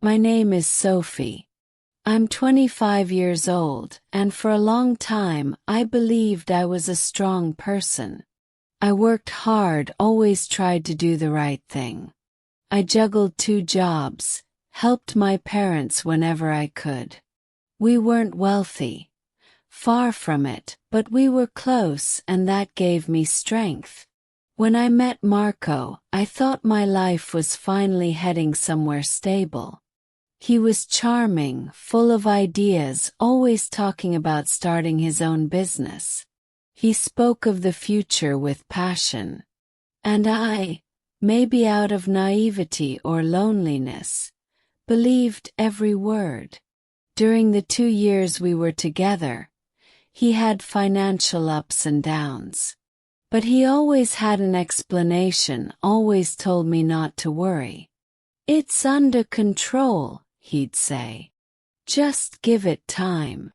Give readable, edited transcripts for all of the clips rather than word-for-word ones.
My name is Sophie. I'm 25 years old, and for a long time I believed I was a strong person. I worked hard, always tried to do the right thing. I juggled 2 jobs, helped my parents whenever I could. We weren't wealthy. Far from it, but we were close, and that gave me strength. When I met Marco, I thought my life was finally heading somewhere stable. He was charming, full of ideas, always talking about starting his own business. He spoke of the future with passion. And I, maybe out of naivety or loneliness, believed every word. During the 2 years we were together, he had financial ups and downs. But he always had an explanation, always told me not to worry. "It's under control," he'd say. "Just give it time."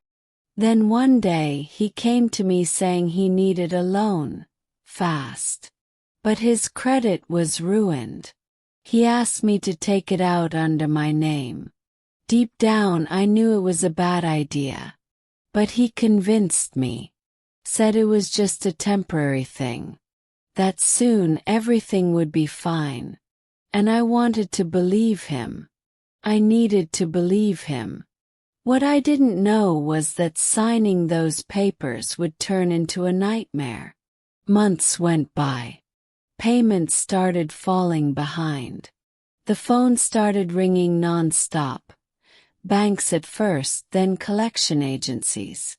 Then one day he came to me saying he needed a loan, fast. But his credit was ruined. He asked me to take it out under my name. Deep down I knew it was a bad idea. But he convinced me. Said it was just a temporary thing. That soon everything would be fine. And I wanted to believe him. I needed to believe him. What I didn't know was that signing those papers would turn into a nightmare. Months went by. Payments started falling behind. The phone started ringing non-stop. Banks at first, then collection agencies.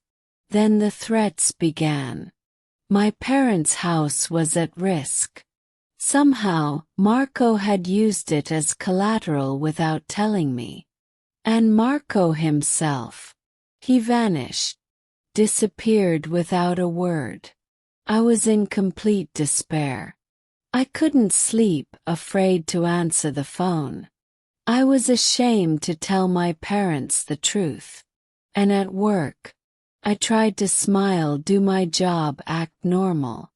Then the threats began. My parents' house was at risk. Somehow, Marco had used it as collateral without telling me. And Marco himself. He vanished. Disappeared without a word. I was in complete despair. I couldn't sleep, afraid to answer the phone. I was ashamed to tell my parents the truth. And at work, I tried to smile, do my job, act normal.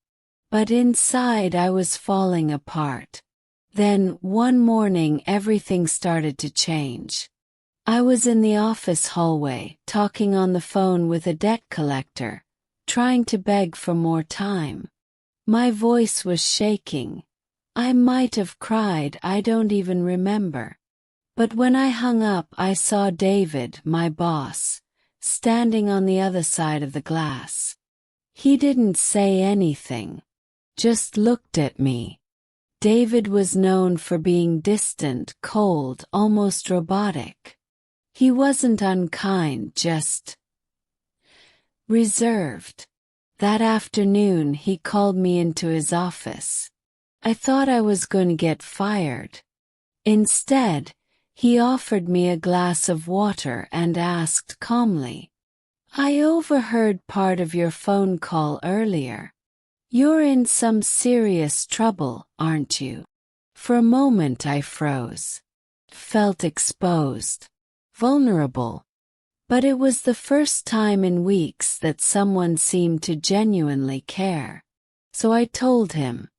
But inside I was falling apart. Then, one morning everything started to change. I was in the office hallway, talking on the phone with a debt collector, trying to beg for more time. My voice was shaking. I might have cried, I don't even remember. But when I hung up I saw David, my boss, standing on the other side of the glass. He didn't say anything. Just looked at me. David was known for being distant, cold, almost robotic. He wasn't unkind, just reserved. That afternoon he called me into his office. I thought I was going to get fired. Instead, he offered me a glass of water and asked calmly, "I overheard part of your phone call earlier. You're in some serious trouble, aren't you?" For a moment I froze. Felt exposed. Vulnerable. But it was the first time in weeks that someone seemed to genuinely care. So I told him.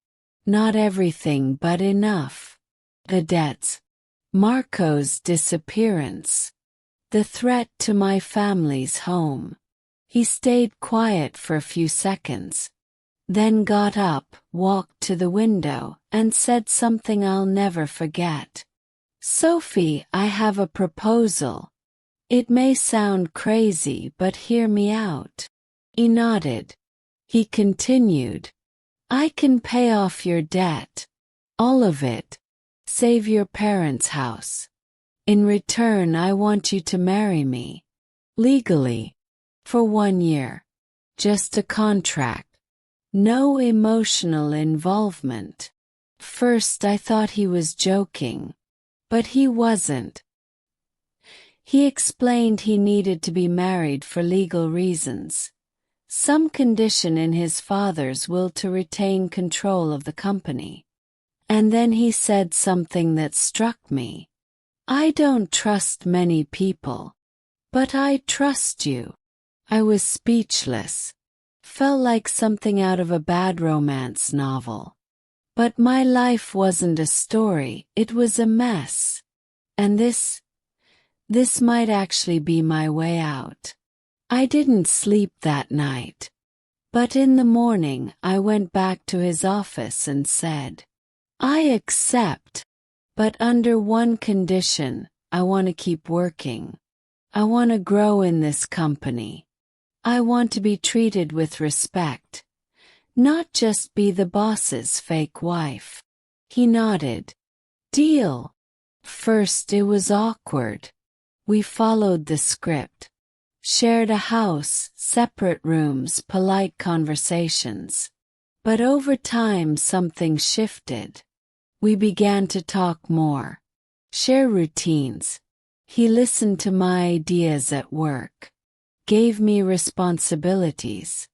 Not everything, but enough. The debts. Marco's disappearance. The threat to my family's home. He stayed quiet for a few seconds. Then got up, walked to the window, and said something I'll never forget. "Sophie, I have a proposal. It may sound crazy, but hear me out." He nodded. He continued, "I can pay off your debt. All of it. Save your parents' house. In return, I want you to marry me. Legally. For 1 year. Just a contract. No emotional involvement." First I thought he was joking. But he wasn't. He explained he needed to be married for legal reasons. Some condition in his father's will to retain control of the company. And then he said something that struck me. "I don't trust many people. But I trust you." I was speechless. Felt like something out of a bad romance novel. But my life wasn't a story, it was a mess. And this This might actually be my way out. I didn't sleep that night. But in the morning I went back to his office and said, I accept, but under one condition. I want to keep working. I want to grow in this company. I want to be treated with respect, not just be the boss's fake wife. He nodded. Deal. First it was awkward. We followed the script. Shared a house, separate rooms, polite conversations. But over time something shifted. We began to talk more. Share routines. He listened to my ideas at work. Gave me responsibilities.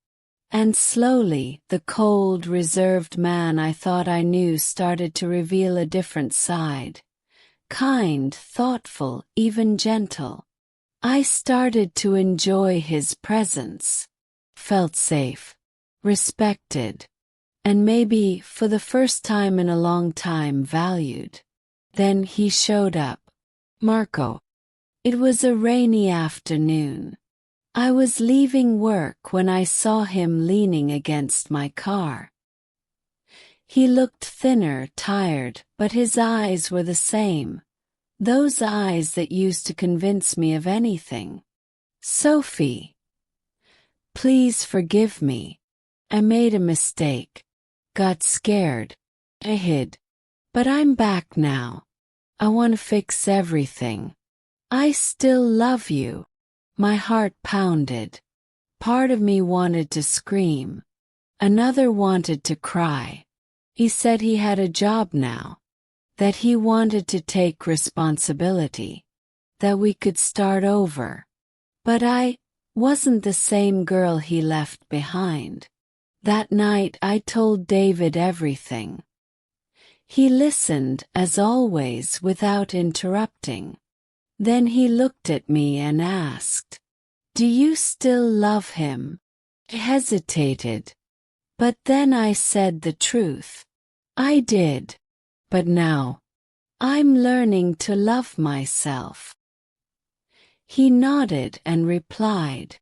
And slowly, the cold, reserved man I thought I knew started to reveal a different side. Kind, thoughtful, even gentle. I started to enjoy his presence. Felt safe. Respected. And maybe, for the first time in a long time, valued. Then he showed up. Marco. It was a rainy afternoon. I was leaving work when I saw him leaning against my car. He looked thinner, tired, but his eyes were the same. Those eyes that used to convince me of anything. Sophie. Please forgive me. I made a mistake. Got scared. I hid. But I'm back now. I want to fix everything. I still love you. My heart pounded. Part of me wanted to scream. Another wanted to cry. He said he had a job now. That he wanted to take responsibility. That we could start over. But I wasn't the same girl he left behind. That night I told David everything. He listened, as always, without interrupting. Then he looked at me and asked, Do you still love him? I hesitated. But then I said the truth. I did. But now, I'm learning to love myself. He nodded and replied,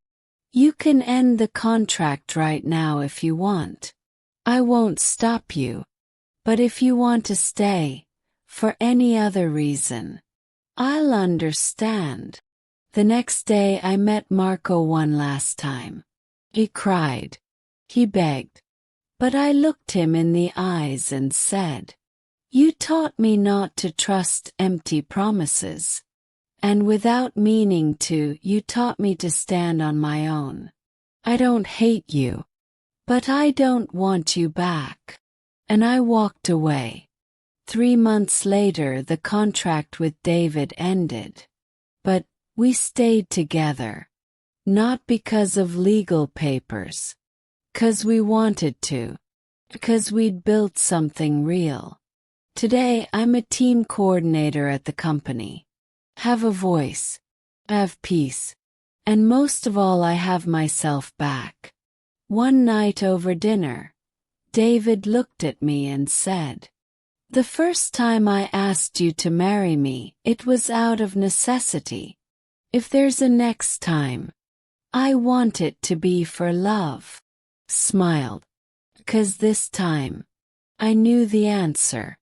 You can end the contract right now if you want. I won't stop you. But if you want to stay, for any other reason, I'll understand. The next day I met Marco one last time. He cried. He begged. But I looked him in the eyes and said, You taught me not to trust empty promises. And without meaning to, you taught me to stand on my own. I don't hate you. But I don't want you back. And I walked away. 3 months later the contract with David ended. But we stayed together. Not because of legal papers. 'Cause we wanted to. Because we'd built something real. Today I'm a team coordinator at the company. Have a voice. Have peace. And most of all I have myself back. One night over dinner, David looked at me and said, The first time I asked you to marry me, it was out of necessity. If there's a next time, I want it to be for love. Smiled. 'Cause this time, I knew the answer.